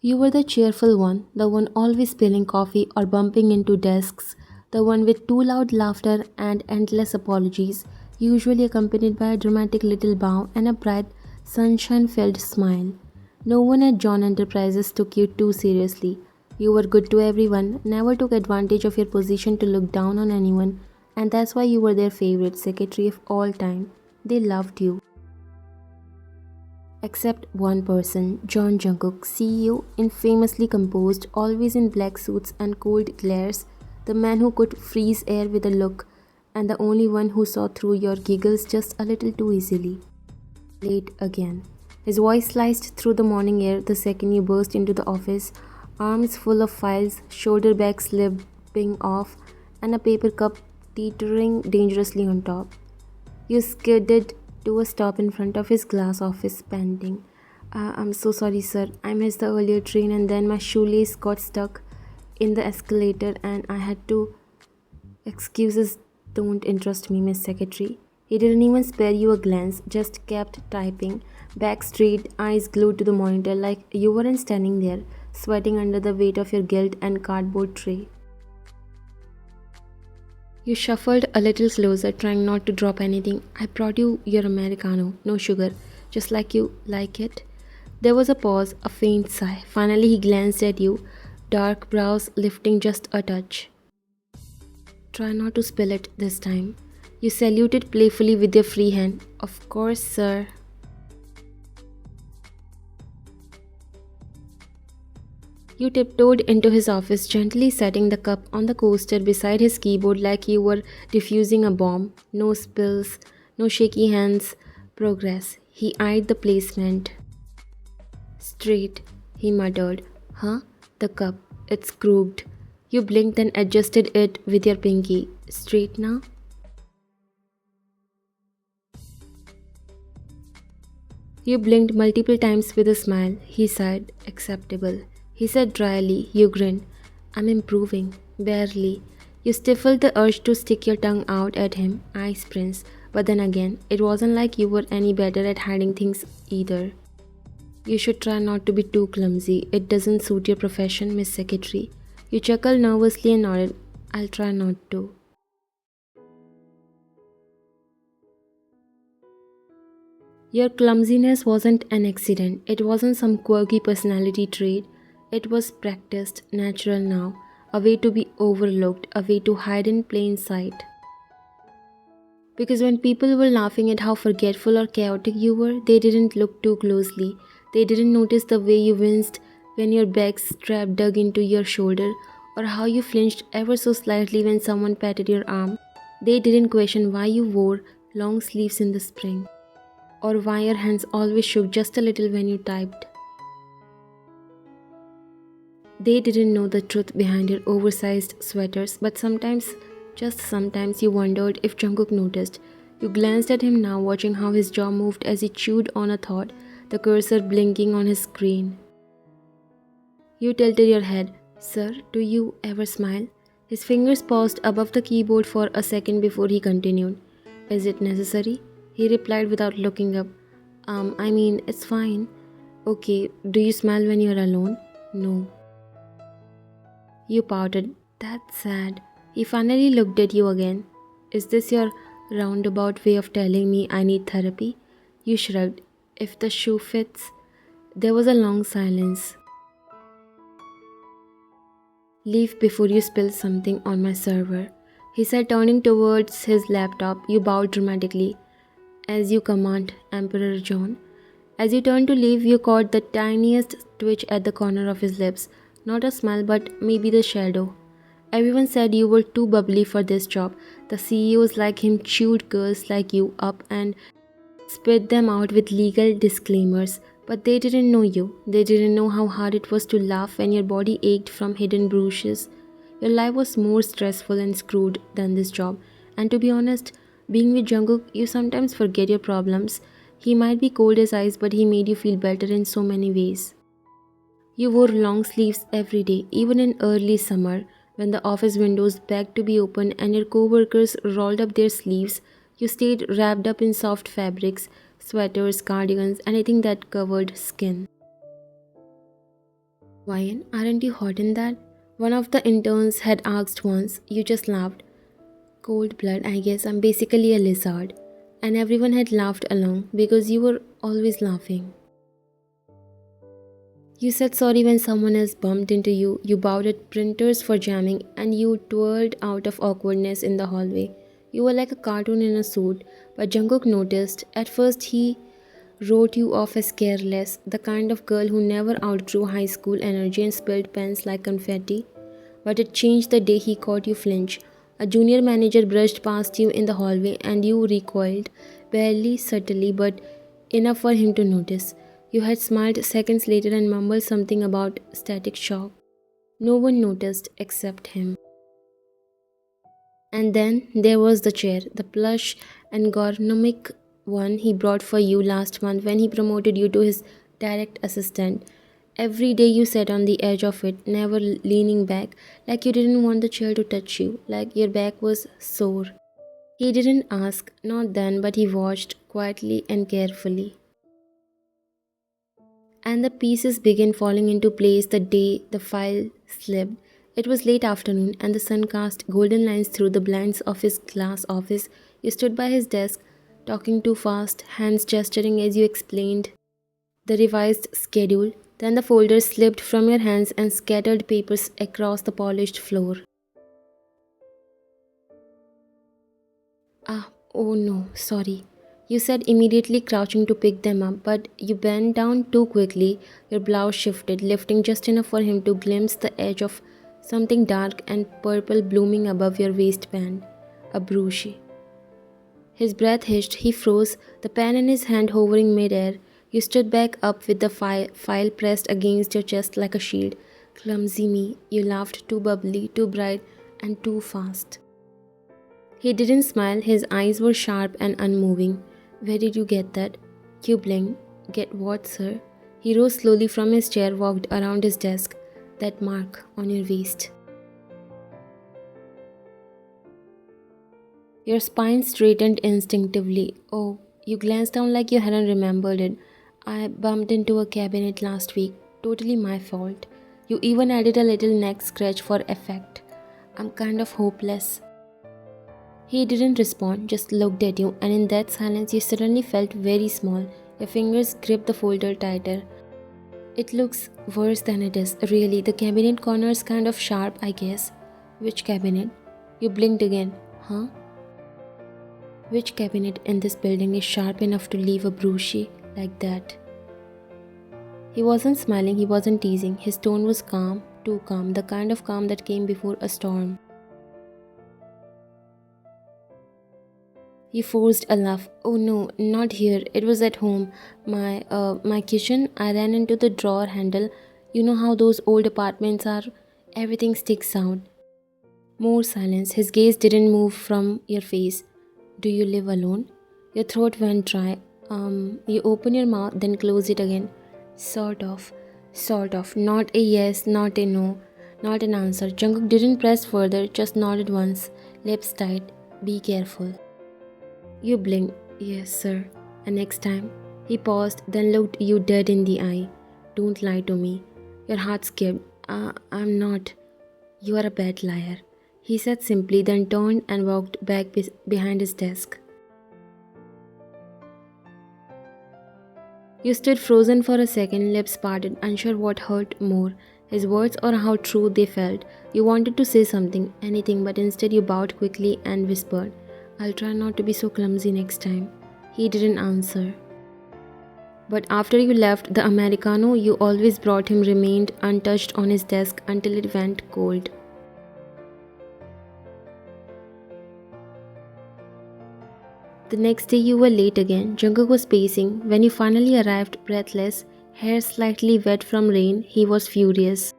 You were the cheerful one, the one always spilling coffee or bumping into desks, the one with too loud laughter and endless apologies, usually accompanied by a dramatic little bow and a bright, sunshine filled smile. No one at John Enterprises took you too seriously. You were good to everyone, never took advantage of your position to look down on anyone, and that's why you were their favorite secretary of all time. They loved you. Except one person, John Jungkook, CEO, infamously composed, always in black suits and cold glares, the man who could freeze air with a look, and the only one who saw through your giggles just a little too easily. Late again. His voice sliced through the morning air the second you burst into the office, arms full of files, shoulder bags slipping off, and a paper cup teetering dangerously on top. You skidded to a stop in front of his glass office, panting. I'm so sorry, sir. I missed the earlier train and then my shoelace got stuck in the escalator and I had to. Excuses don't interest me, Miss Secretary. He didn't even spare you a glance, just kept typing, back straight, eyes glued to the monitor like you weren't standing there, sweating under the weight of your guilt and cardboard tray. You shuffled a little closer, trying not to drop anything. I brought you your Americano, no sugar, just like you like it. There was a pause, a faint sigh. Finally, he glanced at you, dark brows lifting just a touch. Try not to spill it this time. You saluted playfully with your free hand. Of course, sir. You tiptoed into his office, gently setting the cup on the coaster beside his keyboard like you were defusing a bomb. No spills, no shaky hands. Progress. He eyed the placement. Straight, he muttered. Huh? The cup. It's crooked. You blinked and adjusted it with your pinky. Straight now? You blinked multiple times with a smile. He sighed. Acceptable. He said dryly. You grinned. I'm improving. Barely. You stifled the urge to stick your tongue out at him. Ice Prince. But then again, it wasn't like you were any better at hiding things either. You should try not to be too clumsy. It doesn't suit your profession, Miss Secretary. You chuckled nervously and nodded. I'll try not to. Your clumsiness wasn't an accident. It wasn't some quirky personality trait. It was practiced, natural now. A way to be overlooked, a way to hide in plain sight. Because when people were laughing at how forgetful or chaotic you were, they didn't look too closely. They didn't notice the way you winced when your bag strap dug into your shoulder, or how you flinched ever so slightly when someone patted your arm. They didn't question why you wore long sleeves in the spring, or why your hands always shook just a little when you typed. They didn't know the truth behind your oversized sweaters, but sometimes, just sometimes, you wondered if Jungkook noticed. You glanced at him now, watching how his jaw moved as he chewed on a thought, the cursor blinking on his screen. You tilted your head. Sir, do you ever smile? His fingers paused above the keyboard for a second before he continued. Is it necessary? He replied without looking up. It's fine. Okay, do you smile when you're alone? No. You pouted. That's sad. He finally looked at you again. Is this your roundabout way of telling me I need therapy? You shrugged. If the shoe fits. There was a long silence. Leave before you spill something on my server, he said, turning towards his laptop. You bowed dramatically. As you command, Emperor John. As you turned to leave, you caught the tiniest twitch at the corner of his lips. Not a smile, but maybe the shadow. Everyone said you were too bubbly for this job. The CEOs like him chewed girls like you up and spit them out with legal disclaimers. But they didn't know you. They didn't know how hard it was to laugh when your body ached from hidden bruises. Your life was more stressful and screwed than this job. And to be honest, being with Jungkook, you sometimes forget your problems. He might be cold as ice, but he made you feel better in so many ways. You wore long sleeves every day, even in early summer, when the office windows begged to be opened and your co-workers rolled up their sleeves. You stayed wrapped up in soft fabrics, sweaters, cardigans, anything that covered skin. Wyan, aren't you hot in that? One of the interns had asked once. You just laughed. Cold blood, I guess I'm basically a lizard. And everyone had laughed along because you were always laughing. You said sorry when someone else bumped into you, you bowed at printers for jamming, and you twirled out of awkwardness in the hallway. You were like a cartoon in a suit, but Jungkook noticed. At first, he wrote you off as careless, the kind of girl who never outgrew high school energy and spilled pens like confetti. But it changed the day he caught you flinch. A junior manager brushed past you in the hallway and you recoiled, barely subtly but enough for him to notice. You had smiled seconds later and mumbled something about static shock. No one noticed except him. And then there was the chair, the plush and ergonomic one he brought for you last month when he promoted you to his direct assistant. Every day you sat on the edge of it, never leaning back, like you didn't want the chair to touch you, like your back was sore. He didn't ask, not then, but he watched quietly and carefully. And the pieces began falling into place the day the file slipped. It was late afternoon, and the sun cast golden lines through the blinds of his glass office. You stood by his desk, talking too fast, hands gesturing as you explained the revised schedule. Then the folder slipped from your hands and scattered papers across the polished floor. Oh no, sorry. You said immediately, crouching to pick them up, but you bent down too quickly. Your blouse shifted, lifting just enough for him to glimpse the edge of something dark and purple blooming above your waistband. A brooch. His breath hitched, he froze, the pen in his hand hovering midair. You stood back up with the file pressed against your chest like a shield. Clumsy me, you laughed too bubbly, too bright, and too fast. He didn't smile, his eyes were sharp and unmoving. Where did you get that? You blinked. Get what, sir? He rose slowly from his chair, walked around his desk. That mark on your waist. Your spine straightened instinctively. Oh, you glanced down like you hadn't remembered it. I bumped into a cabinet last week. Totally my fault. You even added a little neck scratch for effect. I'm kind of hopeless. He didn't respond, just looked at you, and in that silence you suddenly felt very small. Your fingers gripped the folder tighter. It looks worse than it is, really. The cabinet corner's kind of sharp, I guess. Which cabinet? You blinked again. Huh? Which cabinet in this building is sharp enough to leave a brooch like that? He wasn't smiling, he wasn't teasing. His tone was calm, too calm, the kind of calm that came before a storm. He forced a laugh. Oh no, not here. It was at home. My kitchen. I ran into the drawer handle. You know how those old apartments are? Everything sticks out. More silence. His gaze didn't move from your face. Do you live alone? Your throat went dry. You open your mouth, then close it again. Sort of. Sort of. Not a yes, not a no. Not an answer. Jungkook didn't press further, just nodded once. Lips tight. Be careful. You blinked. Yes, sir. And next time, he paused, then looked you dead in the eye. Don't lie to me. Your heart skipped. I'm not. You are a bad liar. He said simply, then turned and walked back behind his desk. You stood frozen for a second, lips parted, unsure what hurt more, his words or how true they felt. You wanted to say something, anything, but instead you bowed quickly and whispered, I'll try not to be so clumsy next time. He didn't answer. But after you left, the Americano you always brought him remained untouched on his desk until it went cold. The next day you were late again. Jungkook was pacing. When you finally arrived, breathless, hair slightly wet from rain, he was furious.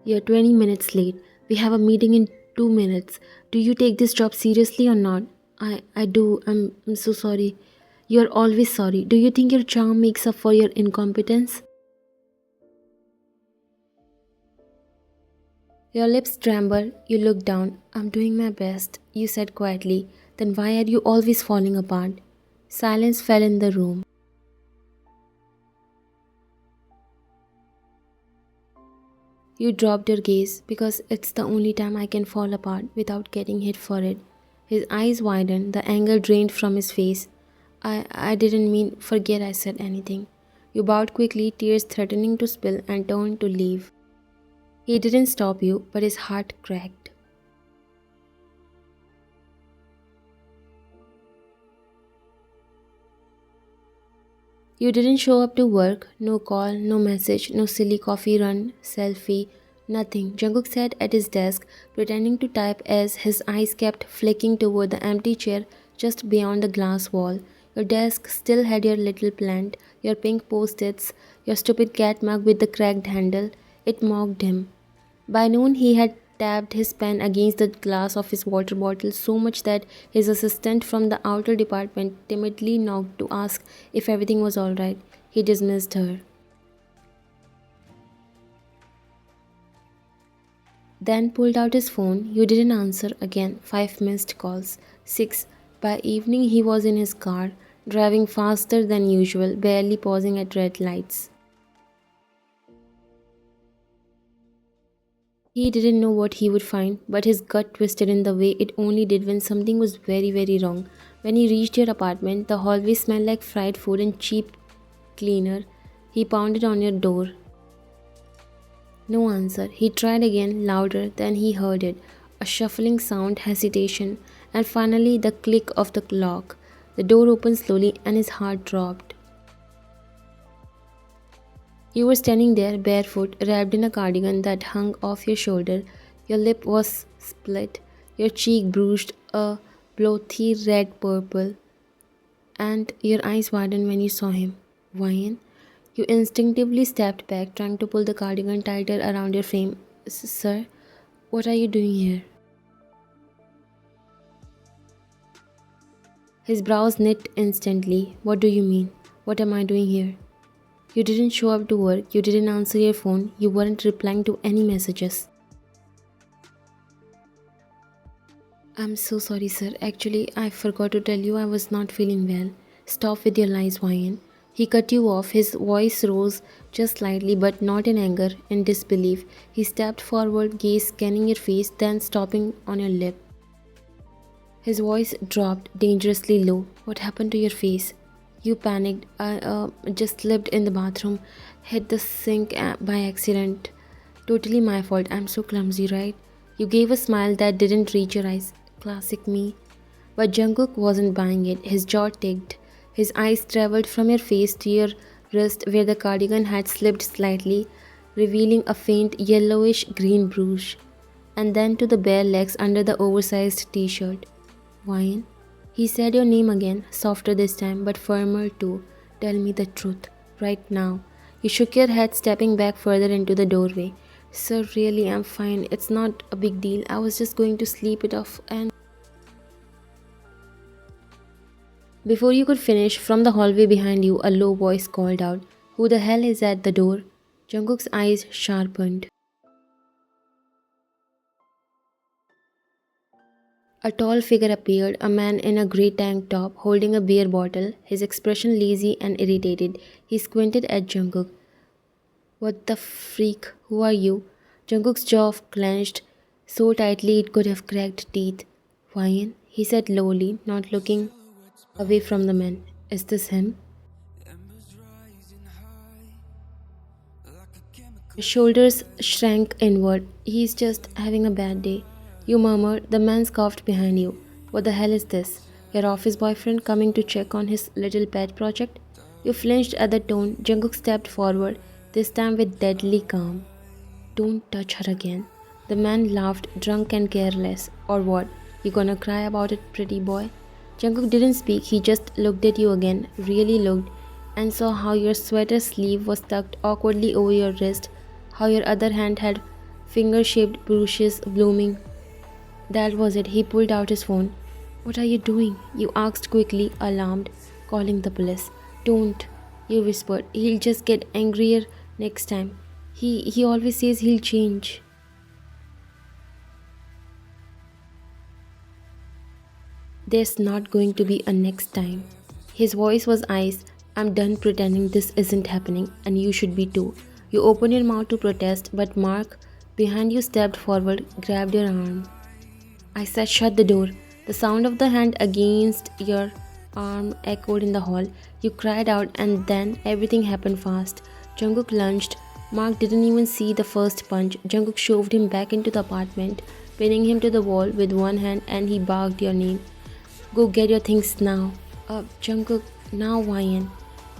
You're 20 minutes late. We have a meeting in 2 minutes. Do you take this job seriously or not? I do. I'm so sorry. You're always sorry. Do you think your charm makes up for your incompetence? Your lips trembled. You looked down. I'm doing my best, you said quietly. Then why are you always falling apart? Silence fell in the room. You dropped your gaze because it's the only time I can fall apart without getting hit for it. His eyes widened, the anger drained from his face. I didn't mean forget I said anything. You bowed quickly, tears threatening to spill, and turned to leave. He didn't stop you, but his heart cracked. You didn't show up to work, no call, no message, no silly coffee run, selfie, nothing. Jungkook sat at his desk, pretending to type as his eyes kept flicking toward the empty chair just beyond the glass wall. Your desk still had your little plant, your pink post-its, your stupid cat mug with the cracked handle. It mocked him. By noon, he had tapped his pen against the glass of his water bottle so much that his assistant from the outer department timidly knocked to ask if everything was all right. He dismissed her. Then pulled out his phone. You didn't answer again. 5 missed calls. 6. By evening, he was in his car, driving faster than usual, barely pausing at red lights. He didn't know what he would find, but his gut twisted in the way it only did when something was very, very wrong. When he reached your apartment, the hallway smelled like fried food and cheap cleaner. He pounded on your door. No answer. He tried again, louder, then he heard it. A shuffling sound, hesitation, and finally the click of the lock. The door opened slowly and his heart dropped. You were standing there, barefoot, wrapped in a cardigan that hung off your shoulder. Your lip was split, your cheek bruised a blotchy red purple, and your eyes widened when you saw him. Wyan? You instinctively stepped back, trying to pull the cardigan tighter around your frame. Sir, what are you doing here? His brows knit instantly. What do you mean? What am I doing here? You didn't show up to work, you didn't answer your phone, you weren't replying to any messages. I'm so sorry, sir. Actually, I forgot to tell you I was not feeling well. Stop with your lies, Wyan. He cut you off. His voice rose just slightly, but not in anger, in disbelief. He stepped forward, gaze scanning your face, then stopping on your lip. His voice dropped dangerously low. What happened to your face? You panicked. I just slipped in the bathroom, hit the sink by accident. Totally my fault. I'm so clumsy, right? You gave a smile that didn't reach your eyes. Classic me. But Jungkook wasn't buying it. His jaw ticked. His eyes traveled from your face to your wrist where the cardigan had slipped slightly, revealing a faint yellowish green bruise, and then to the bare legs under the oversized t-shirt. Wyan? He said your name again, softer this time, but firmer too. Tell me the truth, right now. You shook your head, stepping back further into the doorway. Sir, really, I'm fine. It's not a big deal. I was just going to sleep it off and... Before you could finish, from the hallway behind you, a low voice called out, Who the hell is at the door? Jungkook's eyes sharpened. A tall figure appeared, a man in a grey tank top, holding a beer bottle, his expression lazy and irritated. He squinted at Jungkook. What the freak? Who are you? Jungkook's jaw clenched so tightly it could have cracked teeth. Wyan, he said lowly, not looking away from the man. Is this him? His shoulders shrank inward. He's just having a bad day. You murmured. The man scoffed behind you. What the hell is this? Your office boyfriend coming to check on his little pet project? You flinched at the tone. Jungkook stepped forward, this time with deadly calm. Don't touch her again. The man laughed, drunk and careless. Or what? You gonna cry about it, pretty boy? Jungkook didn't speak. He just looked at you again, really looked, and saw how your sweater sleeve was tucked awkwardly over your wrist, how your other hand had finger-shaped bruises blooming. That was it. He pulled out his phone. What are you doing? You asked quickly, alarmed, calling the police. Don't, you whispered. He'll just get angrier next time. He always says he'll change. There's not going to be a next time. His voice was ice. I'm done pretending this isn't happening, and you should be too. You opened your mouth to protest, but Mark, behind you, stepped forward, grabbed your arm. I said, shut the door. The sound of the hand against your arm echoed in the hall. You cried out, and then everything happened fast. Jungkook lunged. Mark didn't even see the first punch. Jungkook shoved him back into the apartment, pinning him to the wall with one hand, and he barked your name. Go get your things now. Jungkook, now Ryan.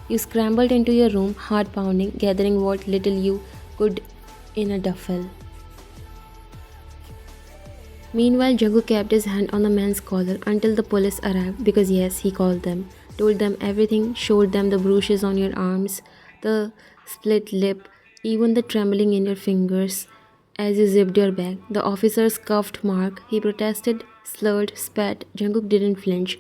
You scrambled into your room, heart pounding, gathering what little you could in a duffel. Meanwhile, Jungkook kept his hand on the man's collar until the police arrived because yes, he called them, told them everything, showed them the bruises on your arms, the split lip, even the trembling in your fingers as you zipped your bag. The officers cuffed Mark. He protested, slurred, spat. Jungkook didn't flinch.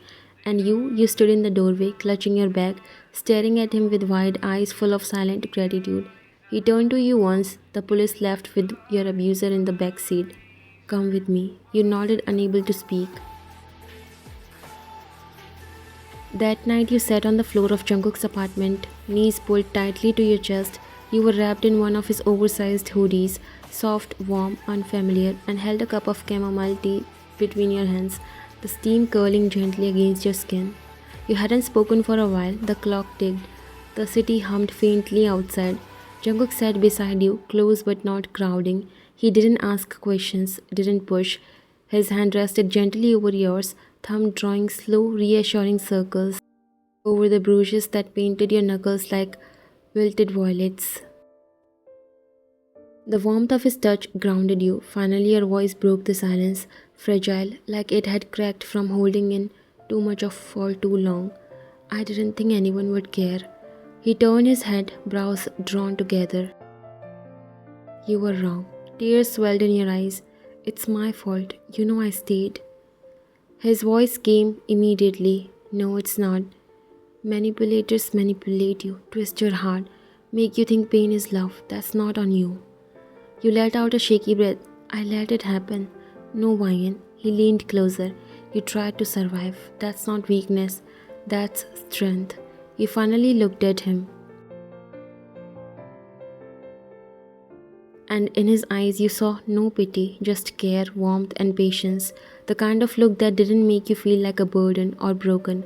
And you stood in the doorway, clutching your bag, staring at him with wide eyes full of silent gratitude. He turned to you once. The police left with your abuser in the back seat. Come with me. You nodded, unable to speak. That night you sat on the floor of Jungkook's apartment, knees pulled tightly to your chest. You were wrapped in one of his oversized hoodies, soft, warm, unfamiliar, and held a cup of chamomile tea between your hands, the steam curling gently against your skin. You hadn't spoken for a while. The clock ticked. The city hummed faintly outside. Jungkook sat beside you, close but not crowding. He didn't ask questions, didn't push. His hand rested gently over yours, thumb drawing slow, reassuring circles over the bruises that painted your knuckles like wilted violets. The warmth of his touch grounded you. Finally, your voice broke the silence, fragile, like it had cracked from holding in too much of for too long. I didn't think anyone would care. He turned his head, brows drawn together. You were wrong. Tears swelled in your eyes. It's my fault. You know I stayed. His voice came immediately. No, it's not. Manipulators manipulate you, twist your heart, make you think pain is love. That's not on you. You let out a shaky breath. I let it happen. No, Ryan. He leaned closer. You tried to survive. That's not weakness. That's strength. You finally looked at him. And in his eyes you saw no pity, just care, warmth and patience, the kind of look that didn't make you feel like a burden or broken.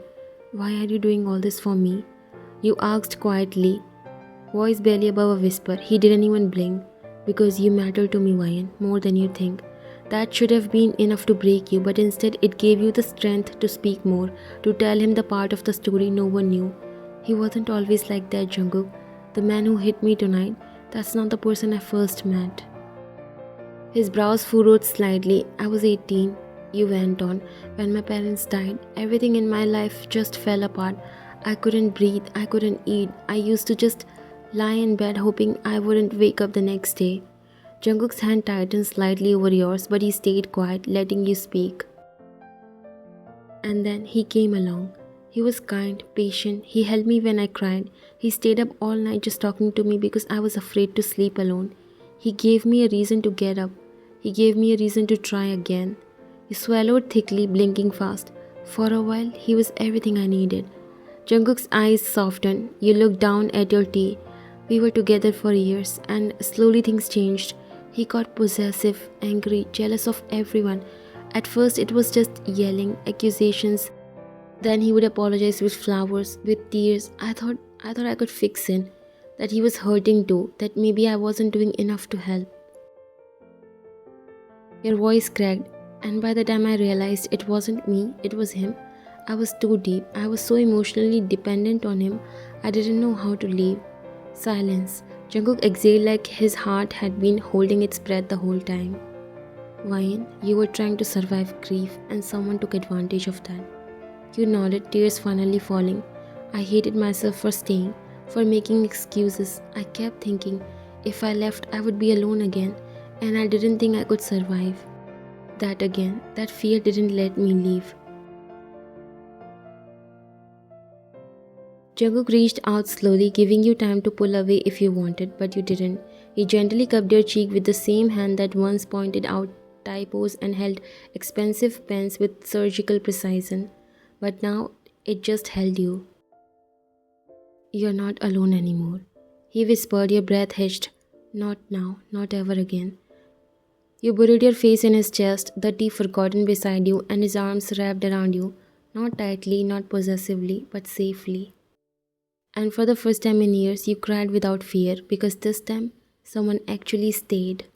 Why are you doing all this for me? You asked quietly, voice barely above a whisper. He didn't even blink. Because you matter to me, Ryan, more than you think. That should have been enough to break you, but instead it gave you the strength to speak more, to tell him the part of the story no one knew. He wasn't always like that, Jungkook. The man who hit me tonight, that's not the person I first met. His brows furrowed slightly. I was 18, you went on. When my parents died, everything in my life just fell apart. I couldn't breathe, I couldn't eat. I used to just lie in bed hoping I wouldn't wake up the next day. Jungkook's hand tightened slightly over yours, but he stayed quiet, letting you speak. And then he came along. He was kind, patient. He held me when I cried. He stayed up all night just talking to me because I was afraid to sleep alone. He gave me a reason to get up. He gave me a reason to try again. He swallowed thickly, blinking fast. For a while, he was everything I needed. Jungkook's eyes softened. You looked down at your tea. We were together for years, and slowly things changed. He got possessive, angry, jealous of everyone. At first, it was just yelling, accusations. Then he would apologize with flowers, with tears. I thought I could fix it, that he was hurting too, that maybe I wasn't doing enough to help. Your voice cracked, and by the time I realized it wasn't me, it was him, I was too deep. I was so emotionally dependent on him, I didn't know how to leave. Silence. Jungkook exhaled like his heart had been holding its breath the whole time. Ryan, you were trying to survive grief, and someone took advantage of that. You nodded, tears finally falling. I hated myself for staying, for making excuses. I kept thinking, if I left, I would be alone again, and I didn't think I could survive. That fear didn't let me leave. Jungkook reached out slowly, giving you time to pull away if you wanted, but you didn't. He gently cupped your cheek with the same hand that once pointed out typos and held expensive pens with surgical precision. But now it just held you. You're not alone anymore. He whispered, your breath hitched. Not now, not ever again. You buried your face in his chest, the tea forgotten beside you, and his arms wrapped around you, not tightly, not possessively, but safely. And for the first time in years, you cried without fear because this time someone actually stayed.